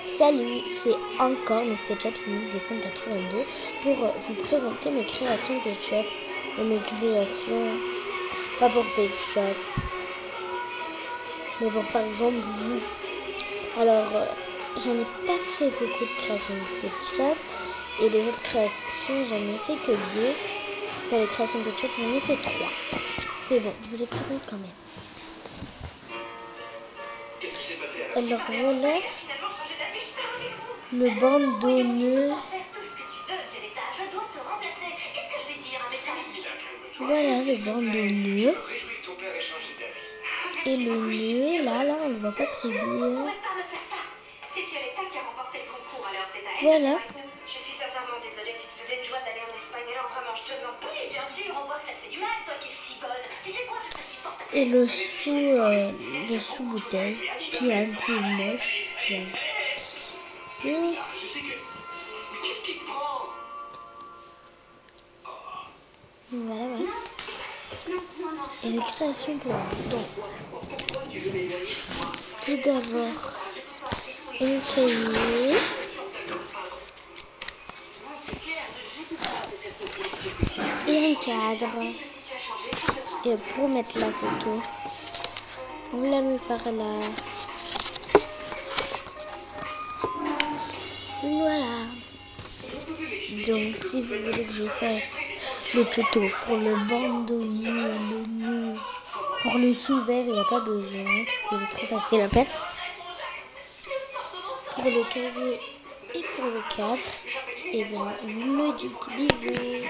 Salut, c'est encore Miss Ketchup 6282 pour vous présenter mes créations Ketchup et mes créations, pas pour Ketchup, mais pour par exemple vous. Alors, j'en ai pas fait beaucoup de créations Ketchup et les autres créations, j'en ai fait que 2. Pour les créations Ketchup, j'en ai fait 3. Mais bon, je vous les présente quand même. Alors voilà le bandeau nœud. Voilà le bandeau nœud. Et le nœud, là, on le voit pas très bien. Voilà. Je suis sincèrement désolée, tu te faisais une joie d'aller en Espagne. Alors vraiment, je te demande. Oui, bien sûr, on voit que ça te fait du mal, toi qui es si bonne. Tu sais quoi, je te supporte. Et le sous-bouteille, qui est un peu moche. Et voilà. Et les créations pour vous. Donc, tout d'abord, une cahier. Et un cadre. Et pour mettre la photo, on la met par là. Voilà. Donc si vous voulez que je fasse le tuto pour le bandeau nœud, le nœud, pour le sous-vert, il n'y a pas besoin parce qu'il est trop facile à faire. Pour le cahier et pour le cadre, et bien vous me dites bisous.